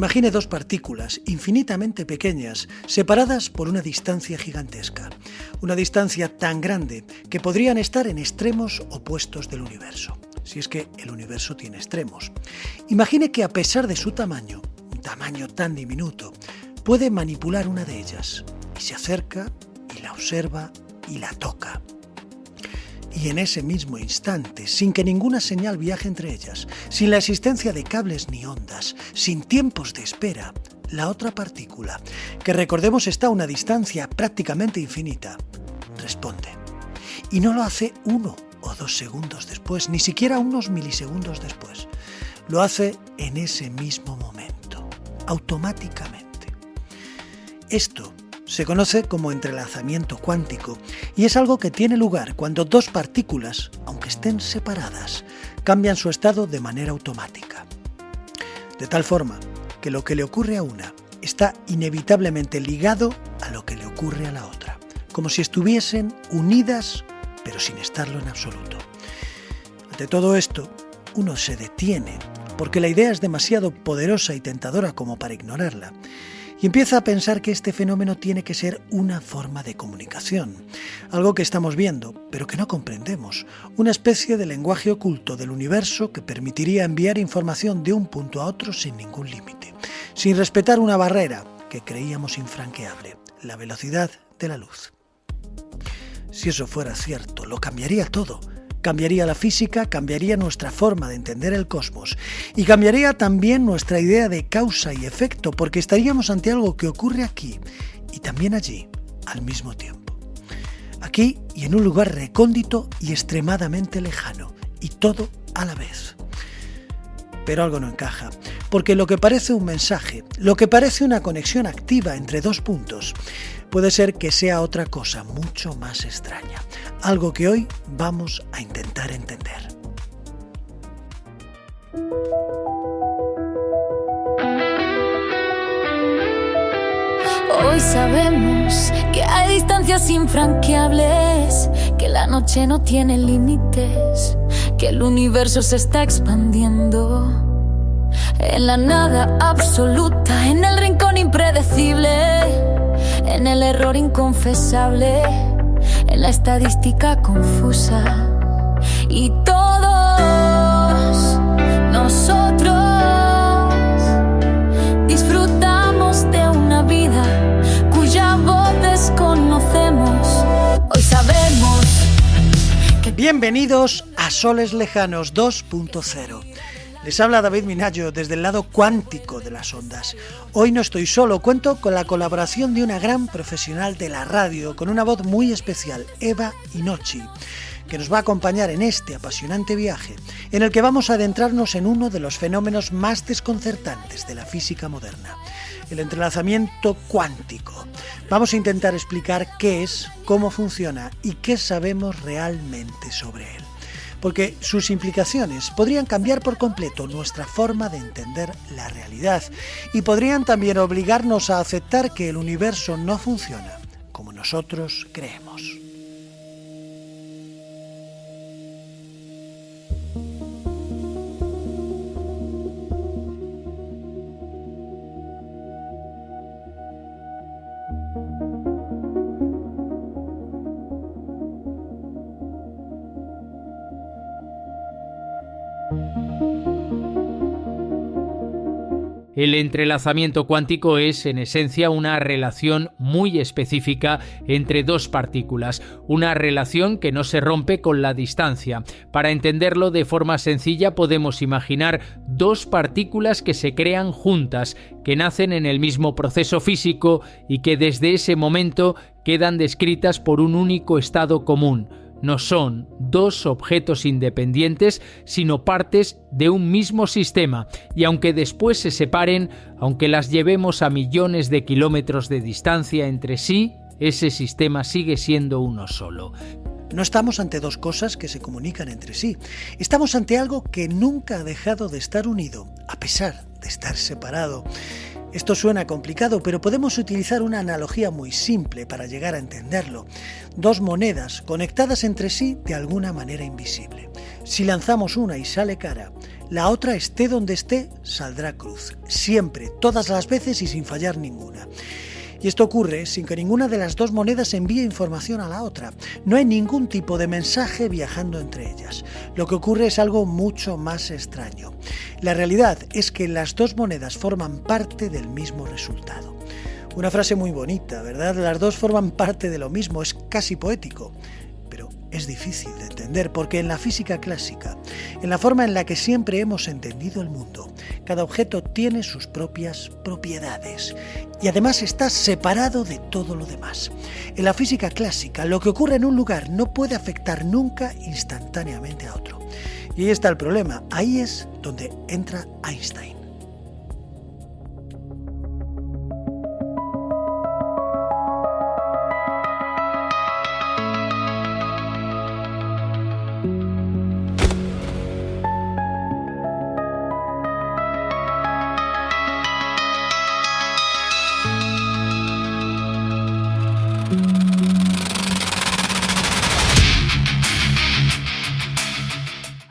Imagine dos partículas infinitamente pequeñas, separadas por una distancia gigantesca. Una distancia tan grande que podrían estar en extremos opuestos del universo, si es que el universo tiene extremos. Imagine que a pesar de su tamaño, un tamaño tan diminuto, puede manipular una de ellas y se acerca y la observa y la toca. Y en ese mismo instante, sin que ninguna señal viaje entre ellas, sin la existencia de cables ni ondas, sin tiempos de espera, la otra partícula, que recordemos está a una distancia prácticamente infinita, responde. Y no lo hace 1 o 2 segundos después, ni siquiera unos milisegundos después. Lo hace en ese mismo momento, automáticamente. Esto se conoce como entrelazamiento cuántico y es algo que tiene lugar cuando dos partículas, aunque estén separadas, cambian su estado de manera automática. De tal forma que lo que le ocurre a una está inevitablemente ligado a lo que le ocurre a la otra, como si estuviesen unidas pero sin estarlo en absoluto. Ante todo esto, uno se detiene porque la idea es demasiado poderosa y tentadora como para ignorarla. Y empieza a pensar que este fenómeno tiene que ser una forma de comunicación, algo que estamos viendo, pero que no comprendemos, una especie de lenguaje oculto del universo que permitiría enviar información de un punto a otro sin ningún límite, sin respetar una barrera que creíamos infranqueable, la velocidad de la luz. Si eso fuera cierto, lo cambiaría todo. Cambiaría la física, cambiaría nuestra forma de entender el cosmos y cambiaría también nuestra idea de causa y efecto, porque estaríamos ante algo que ocurre aquí y también allí al mismo tiempo. Aquí y en un lugar recóndito y extremadamente lejano, y todo a la vez. Pero algo no encaja, porque lo que parece un mensaje, lo que parece una conexión activa entre dos puntos, puede ser que sea otra cosa mucho más extraña, algo que hoy vamos a intentar entender. Hoy sabemos que hay distancias infranqueables, que la noche no tiene límites, que el universo se está expandiendo en la nada absoluta, en el rincón impredecible, en el error inconfesable, en la estadística confusa. Y todos nosotros disfrutamos de una vida cuya voz desconocemos. Hoy sabemos que... Bienvenidos a Soles Lejanos 2.0. Les habla David Minayo desde el lado cuántico de las ondas. Hoy no estoy solo, cuento con la colaboración de una gran profesional de la radio, con una voz muy especial, Eva Inochi, que nos va a acompañar en este apasionante viaje, en el que vamos a adentrarnos en uno de los fenómenos más desconcertantes de la física moderna, el entrelazamiento cuántico. Vamos a intentar explicar qué es, cómo funciona y qué sabemos realmente sobre él, porque sus implicaciones podrían cambiar por completo nuestra forma de entender la realidad y podrían también obligarnos a aceptar que el universo no funciona como nosotros creemos. El entrelazamiento cuántico es, en esencia, una relación muy específica entre dos partículas, una relación que no se rompe con la distancia. Para entenderlo de forma sencilla, podemos imaginar dos partículas que se crean juntas, que nacen en el mismo proceso físico y que desde ese momento quedan descritas por un único estado común. No son dos objetos independientes, sino partes de un mismo sistema, y aunque después se separen, aunque las llevemos a millones de kilómetros de distancia entre sí, ese sistema sigue siendo uno solo. No estamos ante dos cosas que se comunican entre sí. Estamos ante algo que nunca ha dejado de estar unido, a pesar de estar separado. Esto suena complicado, pero podemos utilizar una analogía muy simple para llegar a entenderlo. Dos monedas conectadas entre sí de alguna manera invisible. Si lanzamos una y sale cara, la otra, esté donde esté, saldrá cruz. Siempre, todas las veces y sin fallar ninguna. Y esto ocurre sin que ninguna de las dos monedas envíe información a la otra. No hay ningún tipo de mensaje viajando entre ellas. Lo que ocurre es algo mucho más extraño. La realidad es que las dos monedas forman parte del mismo resultado. Una frase muy bonita, ¿verdad? Las dos forman parte de lo mismo, es casi poético. Pero es difícil de entender porque en la física clásica, en la forma en la que siempre hemos entendido el mundo, cada objeto tiene sus propias propiedades y además está separado de todo lo demás. En la física clásica, lo que ocurre en un lugar no puede afectar nunca instantáneamente a otro. Y ahí está el problema, ahí es donde entra Einstein.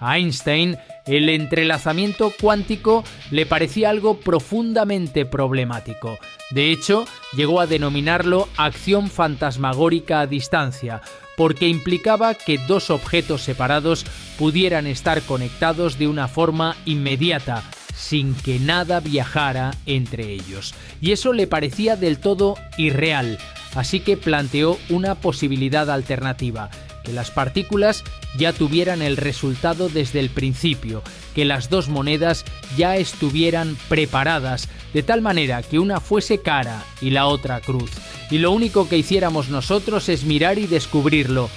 A Einstein, el entrelazamiento cuántico le parecía algo profundamente problemático. De hecho, llegó a denominarlo acción fantasmagórica a distancia, porque implicaba que dos objetos separados pudieran estar conectados de una forma inmediata, sin que nada viajara entre ellos. Y eso le parecía del todo irreal, así que planteó una posibilidad alternativa: que las partículas ya tuvieran el resultado desde el principio, que las dos monedas ya estuvieran preparadas, de tal manera que una fuese cara y la otra cruz, y lo único que hiciéramos nosotros es mirar y descubrirlo.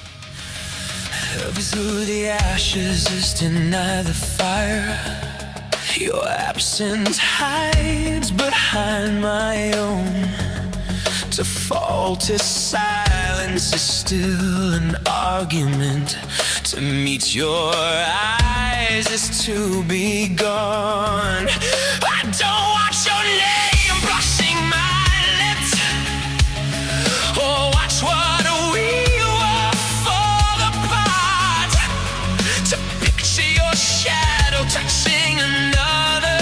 To fall to silence is still an argument. To meet your eyes is to be gone. I don't watch your name brushing my lips, or watch what we were falling apart. To picture your shadow touching another,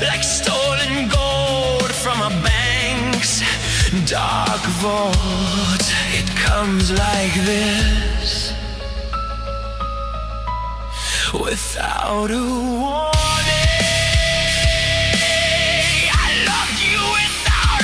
like stolen gold from a bank's dark vault. It comes like this, without a warning. I love you without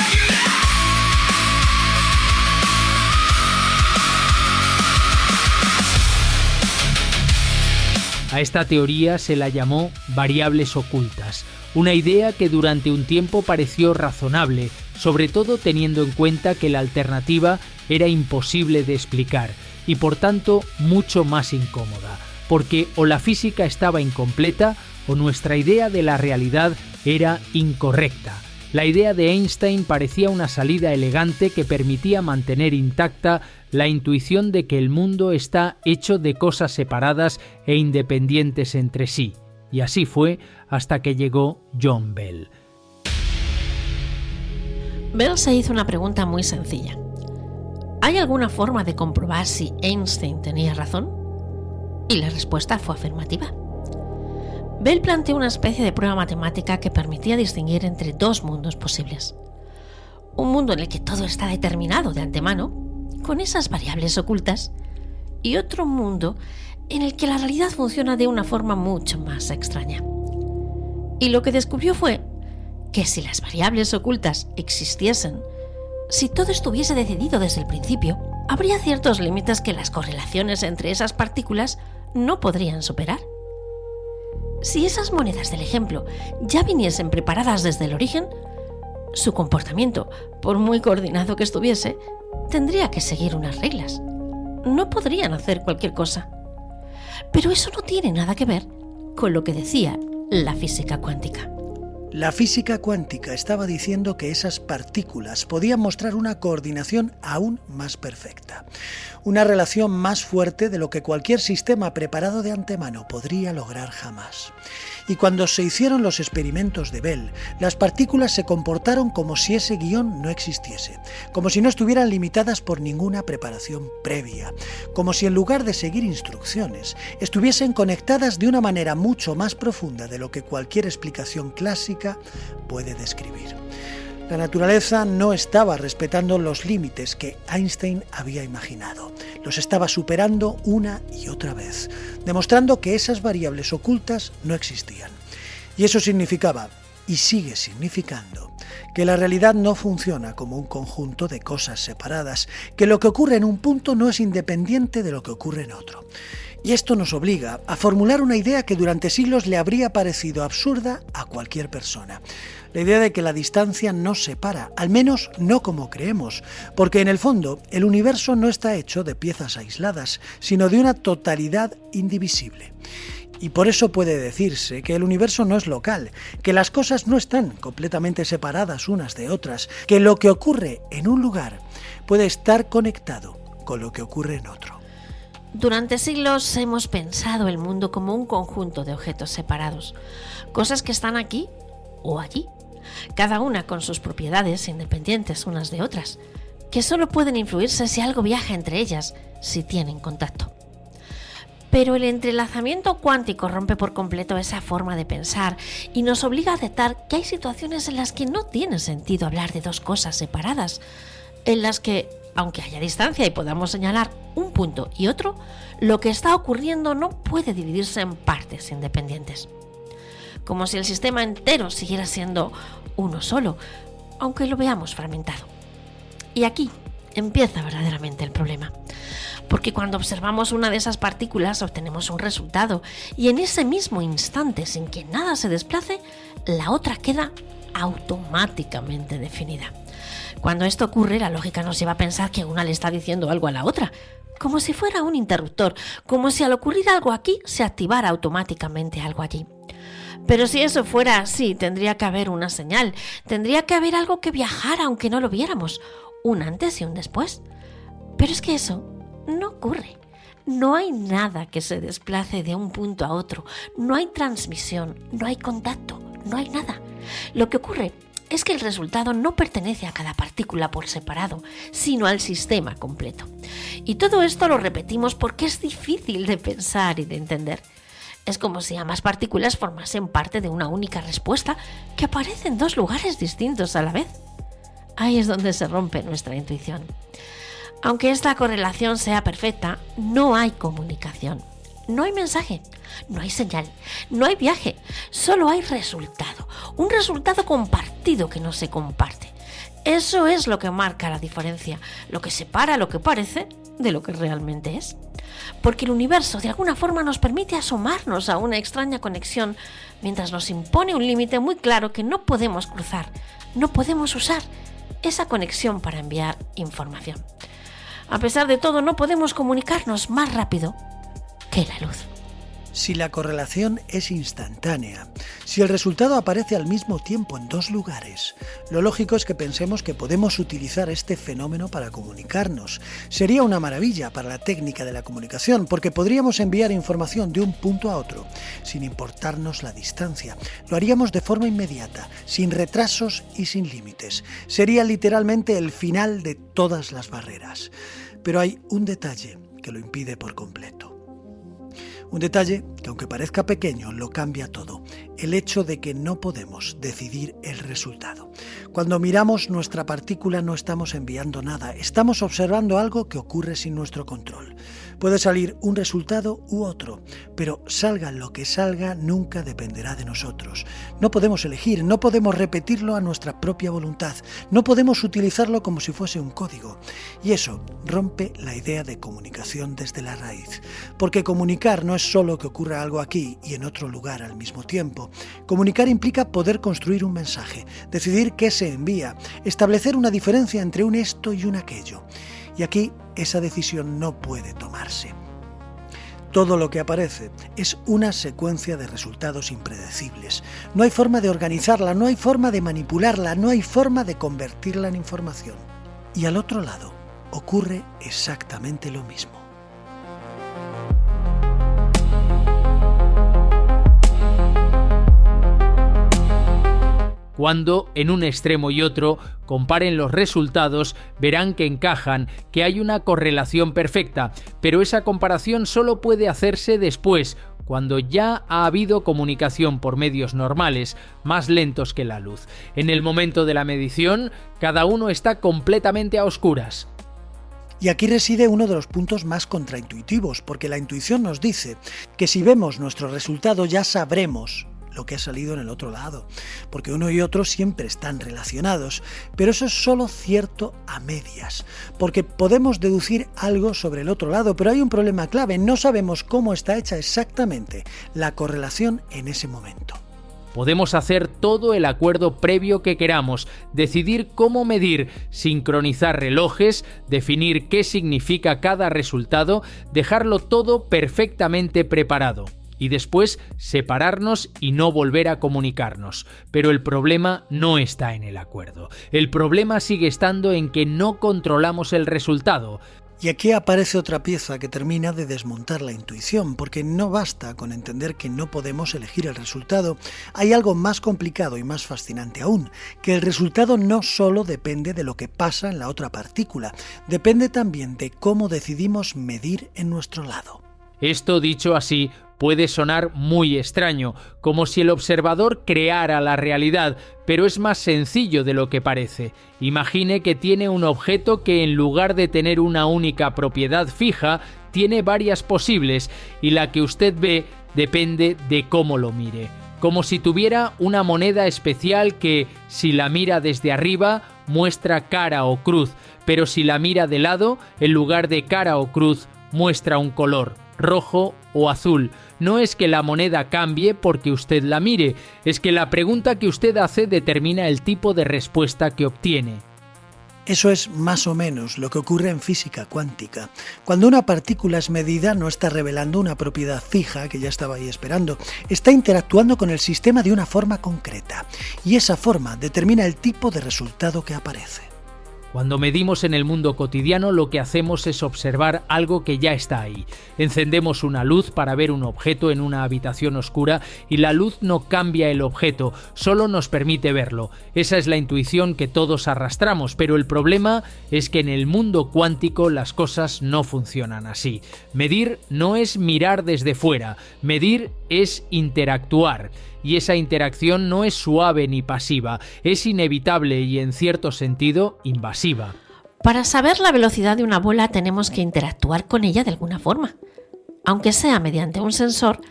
A esta teoría se la llamó variables ocultas, una idea que durante un tiempo pareció razonable, sobre todo teniendo en cuenta que la alternativa era imposible de explicar y por tanto mucho más incómoda, porque o la física estaba incompleta o nuestra idea de la realidad era incorrecta. La idea de Einstein parecía una salida elegante que permitía mantener intacta la intuición de que el mundo está hecho de cosas separadas e independientes entre sí. Y así fue hasta que llegó John Bell. Bell se hizo una pregunta muy sencilla. ¿Hay alguna forma de comprobar si Einstein tenía razón? Y la respuesta fue afirmativa. Bell planteó una especie de prueba matemática que permitía distinguir entre dos mundos posibles. Un mundo en el que todo está determinado de antemano, con esas variables ocultas, y otro mundo en el que la realidad funciona de una forma mucho más extraña. Y lo que descubrió fue que si las variables ocultas existiesen, si todo estuviese decidido desde el principio, habría ciertos límites que las correlaciones entre esas partículas no podrían superar. Si esas monedas del ejemplo ya viniesen preparadas desde el origen, su comportamiento, por muy coordinado que estuviese, tendría que seguir unas reglas. No podrían hacer cualquier cosa. Pero eso no tiene nada que ver con lo que decía la física cuántica. La física cuántica estaba diciendo que esas partículas podían mostrar una coordinación aún más perfecta, una relación más fuerte de lo que cualquier sistema preparado de antemano podría lograr jamás. y cuando se hicieron los experimentos de Bell, las partículas se comportaron como si ese guión no existiese, como si no estuvieran limitadas por ninguna preparación previa, como si en lugar de seguir instrucciones, estuviesen conectadas de una manera mucho más profunda de lo que cualquier explicación clásica puede describir. La naturaleza no estaba respetando los límites que Einstein había imaginado. Los estaba superando una y otra vez, demostrando que esas variables ocultas no existían. Y eso significaba, y sigue significando, que la realidad no funciona como un conjunto de cosas separadas, que lo que ocurre en un punto no es independiente de lo que ocurre en otro. Y esto nos obliga a formular una idea que durante siglos le habría parecido absurda a cualquier persona. La idea de que la distancia nos separa, al menos no como creemos, porque en el fondo el universo no está hecho de piezas aisladas, sino de una totalidad indivisible. Y por eso puede decirse que el universo no es local, que las cosas no están completamente separadas unas de otras, que lo que ocurre en un lugar puede estar conectado con lo que ocurre en otro. Durante siglos hemos pensado el mundo como un conjunto de objetos separados, cosas que están aquí o allí, cada una con sus propiedades independientes unas de otras, que solo pueden influirse si algo viaja entre ellas, si tienen contacto. Pero el entrelazamiento cuántico rompe por completo esa forma de pensar y nos obliga a aceptar que hay situaciones en las que no tiene sentido hablar de dos cosas separadas, en las que, aunque haya distancia y podamos señalar un punto y otro, lo que está ocurriendo no puede dividirse en partes independientes. Como si el sistema entero siguiera siendo uno solo, aunque lo veamos fragmentado. Y aquí empieza verdaderamente el problema. Porque cuando observamos una de esas partículas obtenemos un resultado y en ese mismo instante, sin que nada se desplace, la otra queda automáticamente definida. Cuando esto ocurre, la lógica nos lleva a pensar que una le está diciendo algo a la otra, como si fuera un interruptor, como si al ocurrir algo aquí se activara automáticamente algo allí. Pero si eso fuera así, tendría que haber una señal, tendría que haber algo que viajara aunque no lo viéramos, un antes y un después. Pero es que eso no ocurre. No hay nada que se desplace de un punto a otro, no hay transmisión, no hay contacto, no hay nada. Lo que ocurre es que el resultado no pertenece a cada partícula por separado, sino al sistema completo. Y todo esto lo repetimos porque es difícil de pensar y de entender. Es como si ambas partículas formasen parte de una única respuesta que aparece en dos lugares distintos a la vez. Ahí es donde se rompe nuestra intuición. Aunque esta correlación sea perfecta, no hay comunicación, no hay mensaje, no hay señal, no hay viaje, solo hay resultado, un resultado compartido que no se comparte. Eso es lo que marca la diferencia, lo que separa lo que parece de lo que realmente es. Porque el universo de alguna forma nos permite asomarnos a una extraña conexión mientras nos impone un límite muy claro que no podemos cruzar, no podemos usar esa conexión para enviar información. A pesar de todo, no podemos comunicarnos más rápido que la luz. Si la correlación es instantánea, si el resultado aparece al mismo tiempo en dos lugares, lo lógico es que pensemos que podemos utilizar este fenómeno para comunicarnos. Sería una maravilla para la técnica de la comunicación, porque podríamos enviar información de un punto a otro, sin importarnos la distancia. Lo haríamos de forma inmediata, sin retrasos y sin límites. Sería literalmente el final de todas las barreras. Pero hay un detalle que lo impide por completo. Un detalle que, aunque parezca pequeño, lo cambia todo. El hecho de que no podemos decidir el resultado. Cuando miramos nuestra partícula no estamos enviando nada, estamos observando algo que ocurre sin nuestro control. Puede salir un resultado u otro, pero salga lo que salga nunca dependerá de nosotros. No podemos elegir, no podemos repetirlo a nuestra propia voluntad, no podemos utilizarlo como si fuese un código. Y eso rompe la idea de comunicación desde la raíz, porque comunicar no es solo que ocurra algo aquí y en otro lugar al mismo tiempo. Comunicar implica poder construir un mensaje, decidir qué se envía, establecer una diferencia entre un esto y un aquello. Y aquí esa decisión no puede tomarse. Todo lo que aparece es una secuencia de resultados impredecibles. No hay forma de organizarla, no hay forma de manipularla, no hay forma de convertirla en información. Y al otro lado ocurre exactamente lo mismo. Cuando en un extremo y otro comparen los resultados, verán que encajan, que hay una correlación perfecta, pero esa comparación solo puede hacerse después, cuando ya ha habido comunicación por medios normales, más lentos que la luz. En el momento de la medición, cada uno está completamente a oscuras. Y aquí reside uno de los puntos más contraintuitivos, porque la intuición nos dice que si vemos nuestro resultado ya sabremos lo que ha salido en el otro lado, porque uno y otro siempre están relacionados, pero eso es solo cierto a medias, porque podemos deducir algo sobre el otro lado, pero hay un problema clave, no sabemos cómo está hecha exactamente la correlación en ese momento. Podemos hacer todo el acuerdo previo que queramos, decidir cómo medir, sincronizar relojes, definir qué significa cada resultado, dejarlo todo perfectamente preparado. Y después separarnos y no volver a comunicarnos. Pero el problema no está en el acuerdo. El problema sigue estando en que no controlamos el resultado. Y aquí aparece otra pieza que termina de desmontar la intuición, porque no basta con entender que no podemos elegir el resultado. Hay algo más complicado y más fascinante aún, que el resultado no solo depende de lo que pasa en la otra partícula, depende también de cómo decidimos medir en nuestro lado. Esto, dicho así, puede sonar muy extraño, como si el observador creara la realidad, pero es más sencillo de lo que parece. Imagine que tiene un objeto que en lugar de tener una única propiedad fija, tiene varias posibles, y la que usted ve depende de cómo lo mire. Como si tuviera una moneda especial que, si la mira desde arriba, muestra cara o cruz, pero si la mira de lado, en lugar de cara o cruz, muestra un color, rojo o azul. No es que la moneda cambie porque usted la mire, es que la pregunta que usted hace determina el tipo de respuesta que obtiene. Eso es más o menos lo que ocurre en física cuántica. Cuando una partícula es medida, no está revelando una propiedad fija que ya estaba ahí esperando, está interactuando con el sistema de una forma concreta, y esa forma determina el tipo de resultado que aparece. Cuando medimos en el mundo cotidiano, lo que hacemos es observar algo que ya está ahí. Encendemos una luz para ver un objeto en una habitación oscura y la luz no cambia el objeto, solo nos permite verlo. Esa es la intuición que todos arrastramos, pero el problema es que en el mundo cuántico las cosas no funcionan así. Medir no es mirar desde fuera, medir es interactuar. Y esa interacción no es suave ni pasiva, es inevitable y en cierto sentido invasiva. Para saber la velocidad de una bola tenemos que interactuar con ella de alguna forma, aunque sea mediante un sensor,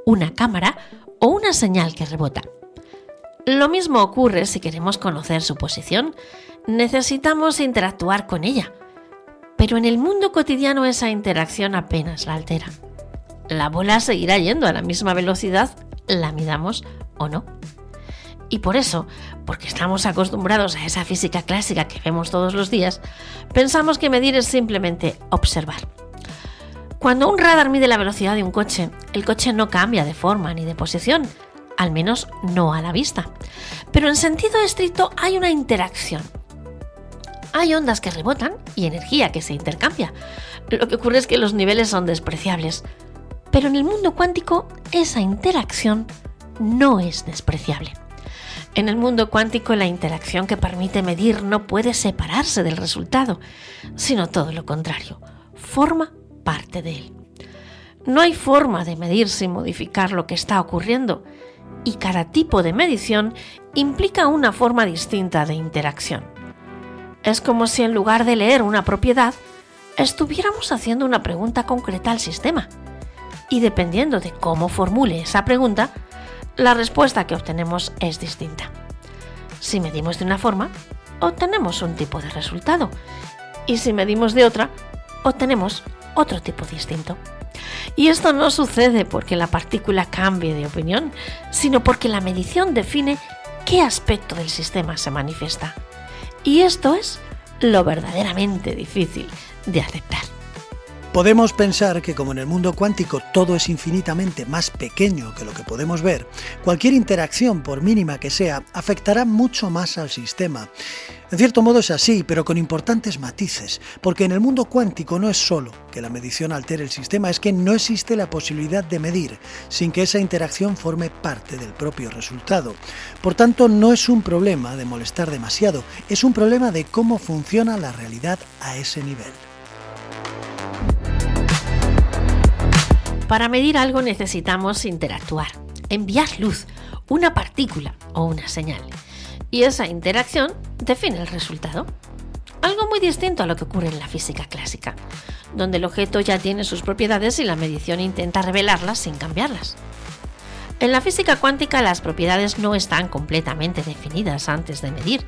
una cámara o una señal que rebota. Lo mismo ocurre si queremos conocer su posición, necesitamos interactuar con ella, pero en el mundo cotidiano esa interacción apenas la altera. La bola seguirá yendo a la misma velocidad, la midamos o no. Y por eso, porque estamos acostumbrados a esa física clásica que vemos todos los días, pensamos que medir es simplemente observar. Cuando un radar mide la velocidad de un coche, el coche no cambia de forma ni de posición, al menos no a la vista. Pero en sentido estricto hay una interacción. Hay ondas que rebotan y energía que se intercambia. Lo que ocurre es que los niveles son despreciables. Pero en el mundo cuántico esa interacción no es despreciable. En el mundo cuántico la interacción que permite medir no puede separarse del resultado, sino todo lo contrario, forma parte de él. No hay forma de medir sin modificar lo que está ocurriendo, y cada tipo de medición implica una forma distinta de interacción. Es como si en lugar de leer una propiedad, estuviéramos haciendo una pregunta concreta al sistema. Y dependiendo de cómo formule esa pregunta, la respuesta que obtenemos es distinta. Si medimos de una forma, obtenemos un tipo de resultado. Y si medimos de otra, obtenemos otro tipo distinto. Y esto no sucede porque la partícula cambie de opinión, sino porque la medición define qué aspecto del sistema se manifiesta. Y esto es lo verdaderamente difícil de aceptar. podemos pensar que como en el mundo cuántico todo es infinitamente más pequeño que lo que podemos ver, cualquier interacción, por mínima que sea, afectará mucho más al sistema. En cierto modo es así, pero con importantes matices, porque en el mundo cuántico no es solo que la medición altere el sistema, es que no existe la posibilidad de medir sin que esa interacción forme parte del propio resultado. Por tanto, no es un problema de molestar demasiado, es un problema de cómo funciona la realidad a ese nivel. Para medir algo necesitamos interactuar, enviar luz, una partícula o una señal. Y esa interacción define el resultado. Algo muy distinto a lo que ocurre en la física clásica, donde el objeto ya tiene sus propiedades y la medición intenta revelarlas sin cambiarlas. En la física cuántica las propiedades no están completamente definidas antes de medir,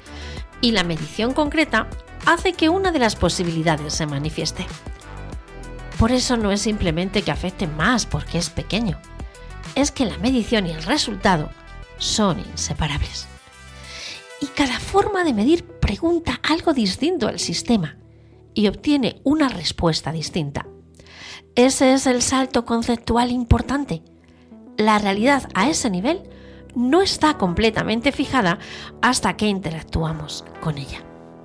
y la medición concreta hace que una de las posibilidades se manifieste. Por eso no es simplemente que afecte más porque es pequeño, es que la medición y el resultado son inseparables. Y cada forma de medir pregunta algo distinto al sistema y obtiene una respuesta distinta. Ese es el salto conceptual importante. La realidad a ese nivel no está completamente fijada hasta que interactuamos con ella.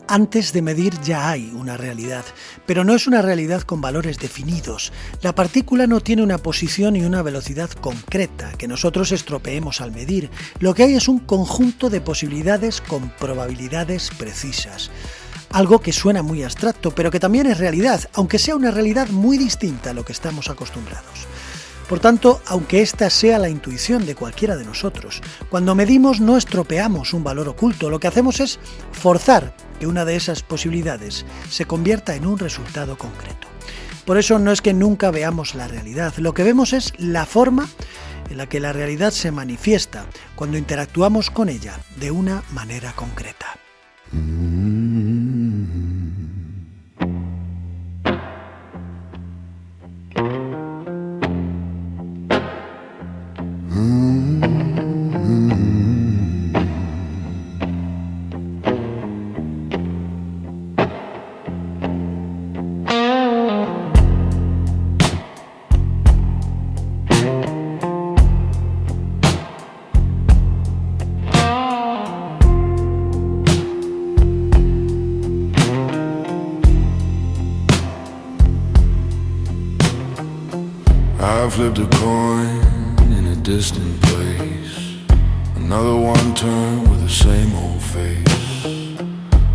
Antes de medir ya hay una realidad, pero no es una realidad con valores definidos. La partícula no tiene una posición y una velocidad concreta que nosotros estropeemos al medir. Lo que hay es un conjunto de posibilidades con probabilidades precisas. Algo que suena muy abstracto, pero que también es realidad, aunque sea una realidad muy distinta a lo que estamos acostumbrados. Por tanto, aunque esta sea la intuición de cualquiera de nosotros, cuando medimos no estropeamos un valor oculto, lo que hacemos es forzar que una de esas posibilidades se convierta en un resultado concreto. Por eso no es que nunca veamos la realidad, lo que vemos es la forma en la que la realidad se manifiesta cuando interactuamos con ella de una manera concreta. I flipped a coin in a distant place. Another one turned with the same old face.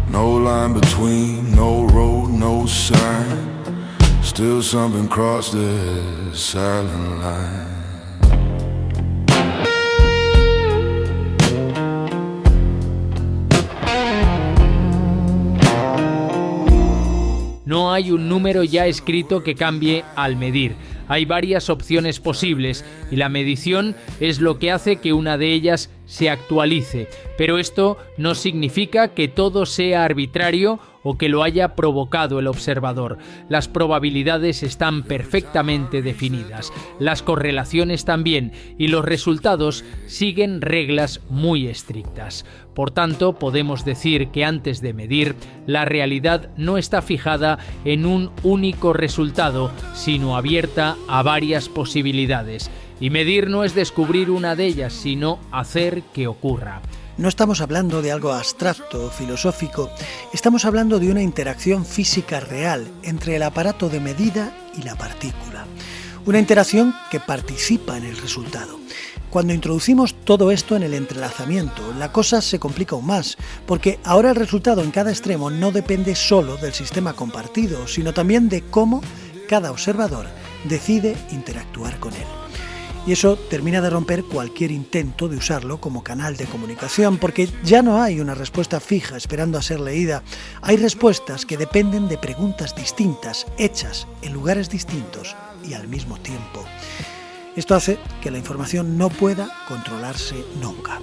No line between, no road, no sign. Still something crossed the silent line. No hay un número ya escrito que cambie al medir. Hay varias opciones posibles y la medición es lo que hace que una de ellas se actualice. Pero esto no significa que todo sea arbitrario o que lo haya provocado el observador. Las probabilidades están perfectamente definidas, las correlaciones también, y los resultados siguen reglas muy estrictas. Por tanto, podemos decir que antes de medir, la realidad no está fijada en un único resultado, sino abierta a varias posibilidades. Y medir no es descubrir una de ellas, sino hacer que ocurra. No estamos hablando de algo abstracto o filosófico, estamos hablando de una interacción física real entre el aparato de medida y la partícula. Una interacción que participa en el resultado. Cuando introducimos todo esto en el entrelazamiento, la cosa se complica aún más, porque ahora el resultado en cada extremo no depende solo del sistema compartido, sino también de cómo cada observador decide interactuar con él. Y eso termina de romper cualquier intento de usarlo como canal de comunicación, porque ya no hay una respuesta fija esperando a ser leída. Hay respuestas que dependen de preguntas distintas, hechas en lugares distintos y al mismo tiempo. Esto hace que la información no pueda controlarse nunca.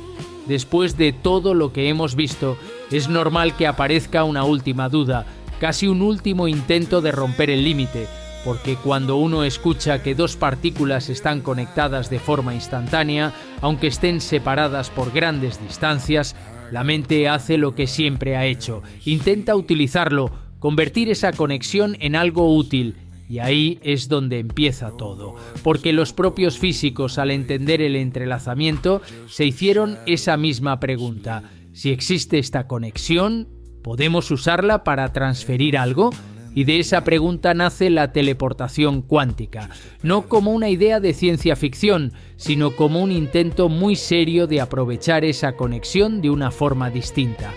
Después de todo lo que hemos visto, es normal que aparezca una última duda, casi un último intento de romper el límite. Porque cuando uno escucha que dos partículas están conectadas de forma instantánea, aunque estén separadas por grandes distancias, la mente hace lo que siempre ha hecho. Intenta utilizarlo, convertir esa conexión en algo útil, Y ahí es donde empieza todo, porque los propios físicos, al entender el entrelazamiento, se hicieron esa misma pregunta. Si existe esta conexión, ¿podemos usarla para transferir algo? Y de esa pregunta nace la teleportación cuántica, no como una idea de ciencia ficción, sino como un intento muy serio de aprovechar esa conexión de una forma distinta.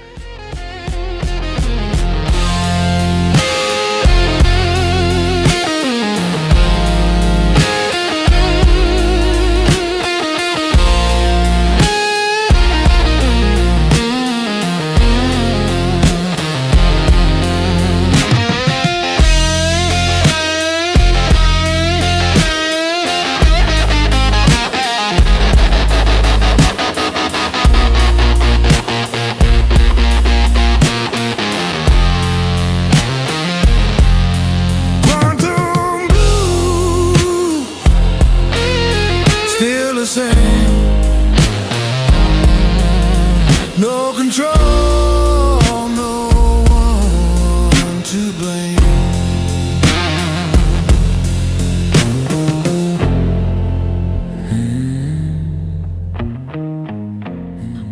No control, no one to blame.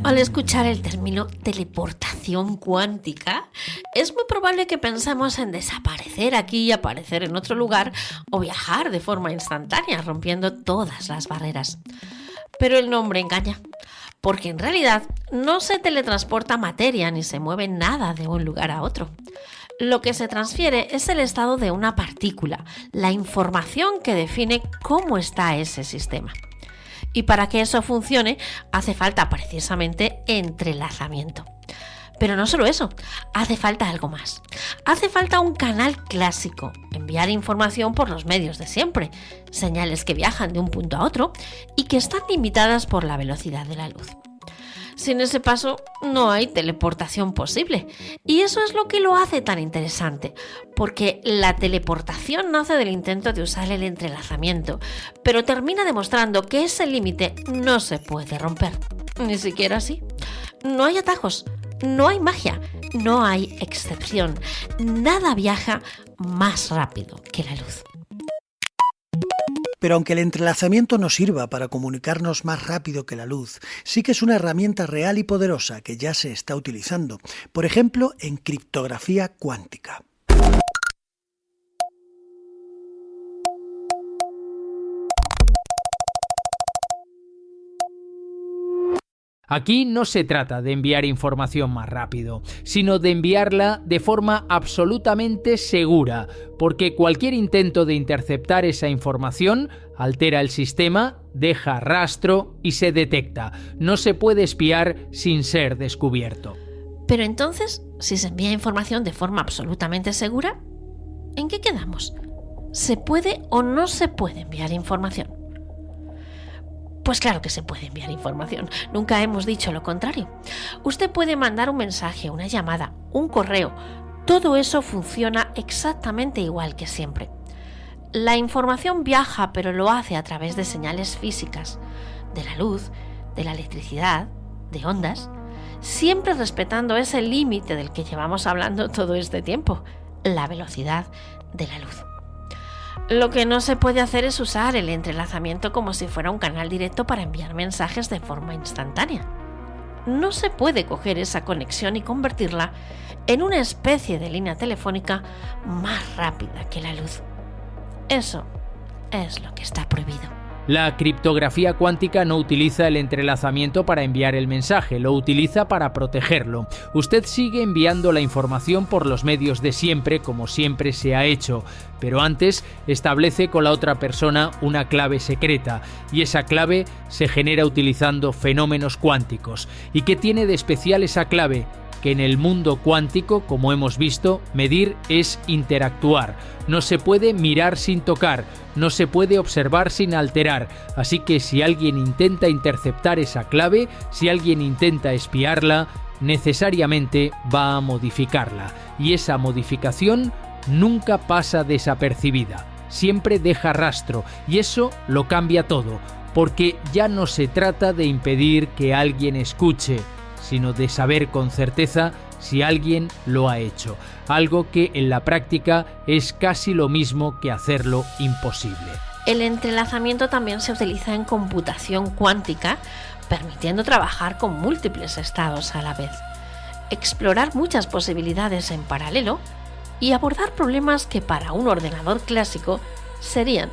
Al escuchar el término teleportación cuántica, es muy probable que pensemos en desaparecer aquí y aparecer en otro lugar o viajar de forma instantánea, rompiendo todas las barreras. Pero el nombre engaña, porque en realidad no se teletransporta materia ni se mueve nada de un lugar a otro. Lo que se transfiere es el estado de una partícula, la información que define cómo está ese sistema. Y para que eso funcione, hace falta precisamente entrelazamiento. Pero no solo eso, hace falta algo más. Hace falta un canal clásico, enviar información por los medios de siempre, señales que viajan de un punto a otro y que están limitadas por la velocidad de la luz. Sin ese paso no hay teleportación posible, y eso es lo que lo hace tan interesante, porque la teleportación nace del intento de usar el entrelazamiento, pero termina demostrando que ese límite no se puede romper, ni siquiera así. No hay atajos, no hay magia, no hay excepción, nada viaja más rápido que la luz. Pero aunque el entrelazamiento no sirva para comunicarnos más rápido que la luz, sí que es una herramienta real y poderosa que ya se está utilizando, por ejemplo, en criptografía cuántica. Aquí no se trata de enviar información más rápido, sino de enviarla de forma absolutamente segura, porque cualquier intento de interceptar esa información altera el sistema, deja rastro y se detecta. No se puede espiar sin ser descubierto. Pero entonces, si se envía información de forma absolutamente segura, ¿en qué quedamos? ¿Se puede o no se puede enviar información? Pues claro que se puede enviar información, nunca hemos dicho lo contrario. Usted puede mandar un mensaje, una llamada, un correo, todo eso funciona exactamente igual que siempre. La información viaja, pero lo hace a través de señales físicas, de la luz, de la electricidad, de ondas, siempre respetando ese límite del que llevamos hablando todo este tiempo, la velocidad de la luz. Lo que no se puede hacer es usar el entrelazamiento como si fuera un canal directo para enviar mensajes de forma instantánea. No se puede coger esa conexión y convertirla en una especie de línea telefónica más rápida que la luz. Eso es lo que está prohibido. La criptografía cuántica no utiliza el entrelazamiento para enviar el mensaje, lo utiliza para protegerlo. Usted sigue enviando la información por los medios de siempre, como siempre se ha hecho, pero antes establece con la otra persona una clave secreta, y esa clave se genera utilizando fenómenos cuánticos. ¿Y qué tiene de especial esa clave? Que en el mundo cuántico, como hemos visto, medir es interactuar. No se puede mirar sin tocar, no se puede observar sin alterar. Así que si alguien intenta interceptar esa clave, si alguien intenta espiarla, necesariamente va a modificarla. Y esa modificación nunca pasa desapercibida. Siempre deja rastro, y eso lo cambia todo, porque ya no se trata de impedir que alguien escuche, sino de saber con certeza si alguien lo ha hecho, algo que en la práctica es casi lo mismo que hacerlo imposible. El entrelazamiento también se utiliza en computación cuántica, permitiendo trabajar con múltiples estados a la vez, explorar muchas posibilidades en paralelo y abordar problemas que para un ordenador clásico serían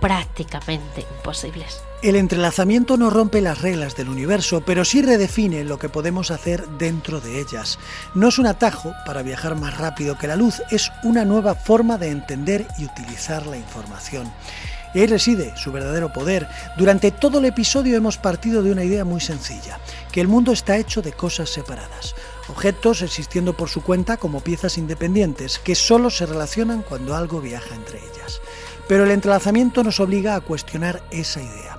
prácticamente imposibles. El entrelazamiento no rompe las reglas del universo, pero sí redefine lo que podemos hacer dentro de ellas. No es un atajo para viajar más rápido que la luz, es una nueva forma de entender y utilizar la información. Y ahí reside su verdadero poder. Durante todo el episodio hemos partido de una idea muy sencilla, que el mundo está hecho de cosas separadas, objetos existiendo por su cuenta como piezas independientes, que solo se relacionan cuando algo viaja entre ellas. Pero el entrelazamiento nos obliga a cuestionar esa idea.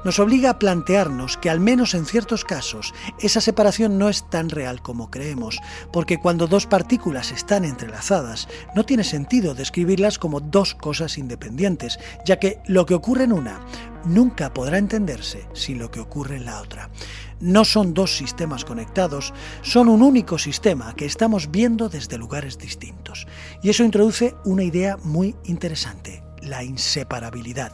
Nos obliga a plantearnos que al menos en ciertos casos esa separación no es tan real como creemos, porque cuando dos partículas están entrelazadas no tiene sentido describirlas como dos cosas independientes, ya que lo que ocurre en una nunca podrá entenderse sin lo que ocurre en la otra. No son dos sistemas conectados, son un único sistema que estamos viendo desde lugares distintos. Y eso introduce una idea muy interesante: la inseparabilidad.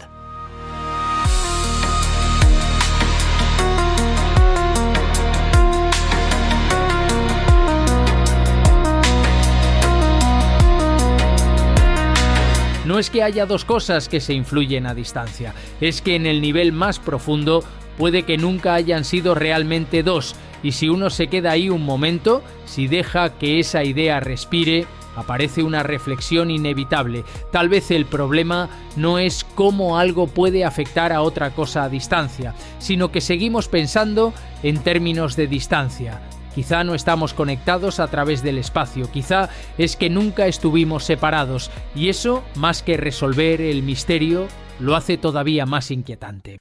No es que haya dos cosas que se influyen a distancia, es que en el nivel más profundo puede que nunca hayan sido realmente dos, y si uno se queda ahí un momento, si deja que esa idea respire, aparece una reflexión inevitable. Tal vez el problema no es cómo algo puede afectar a otra cosa a distancia, sino que seguimos pensando en términos de distancia. Quizá no estamos conectados a través del espacio, quizá es que nunca estuvimos separados, y eso, más que resolver el misterio, lo hace todavía más inquietante.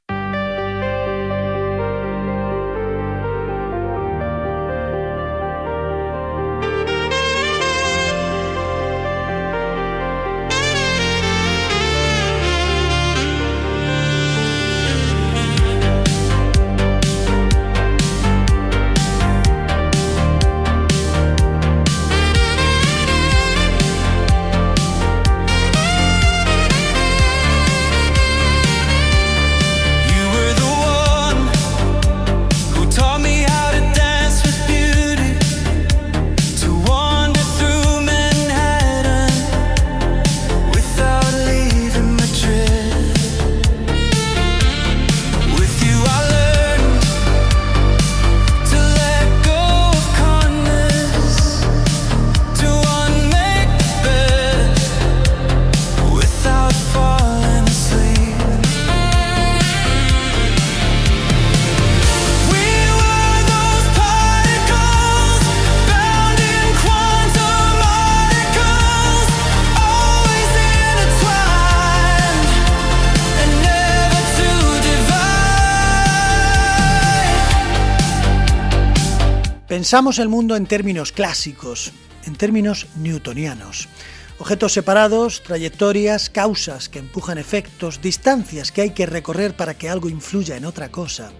Pensamos el mundo en términos clásicos, en términos newtonianos. Objetos separados, trayectorias, causas que empujan efectos, distancias que hay que recorrer para que algo influya en otra cosa.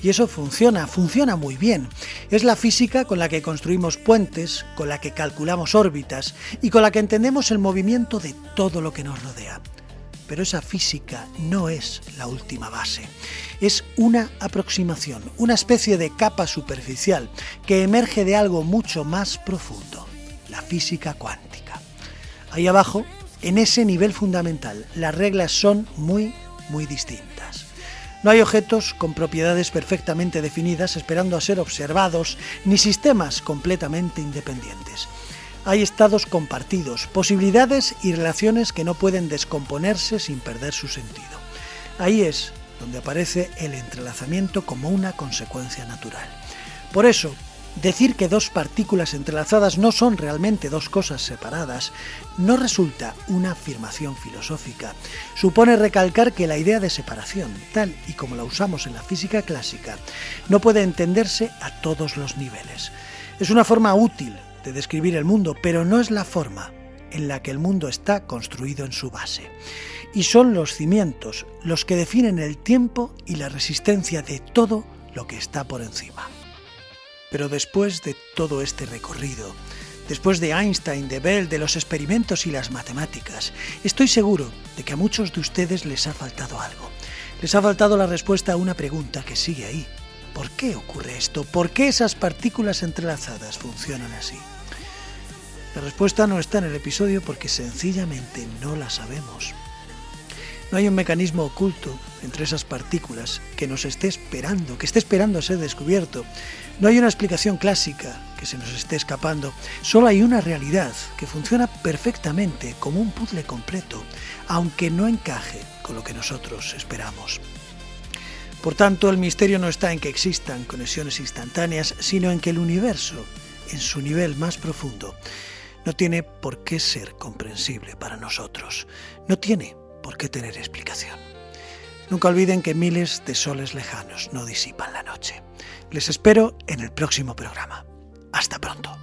Y eso funciona muy bien. Es la física con la que construimos puentes, con la que calculamos órbitas y con la que entendemos el movimiento de todo lo que nos rodea. Pero esa física no es la última base. Es una aproximación, una especie de capa superficial que emerge de algo mucho más profundo, la física cuántica. Ahí abajo, en ese nivel fundamental, las reglas son muy distintas. No hay objetos con propiedades perfectamente definidas esperando a ser observados, ni sistemas completamente independientes. Hay estados compartidos, posibilidades y relaciones que no pueden descomponerse sin perder su sentido. Ahí es donde aparece el entrelazamiento como una consecuencia natural. Por eso, decir que dos partículas entrelazadas no son realmente dos cosas separadas no resulta una afirmación filosófica. Supone recalcar que la idea de separación, tal y como la usamos en la física clásica, no puede entenderse a todos los niveles. Es una forma útil de describir el mundo, pero no es la forma en la que el mundo está construido en su base. Y son los cimientos los que definen el tiempo y la resistencia de todo lo que está por encima. Pero después de todo este recorrido, después de Einstein, de Bell, de los experimentos y las matemáticas, estoy seguro de que a muchos de ustedes les ha faltado algo. Les ha faltado la respuesta a una pregunta que sigue ahí. ¿Por qué ocurre esto? ¿Por qué esas partículas entrelazadas funcionan así? La respuesta no está en el episodio porque sencillamente no la sabemos. No hay un mecanismo oculto entre esas partículas que nos esté esperando, que esté esperando a ser descubierto. No hay una explicación clásica que se nos esté escapando. Solo hay una realidad que funciona perfectamente como un puzzle completo, aunque no encaje con lo que nosotros esperamos. Por tanto, el misterio no está en que existan conexiones instantáneas, sino en que el universo, en su nivel más profundo, no tiene por qué ser comprensible para nosotros. No tiene por qué tener explicación. Nunca olviden que miles de soles lejanos no disipan la noche. Les espero en el próximo programa. Hasta pronto.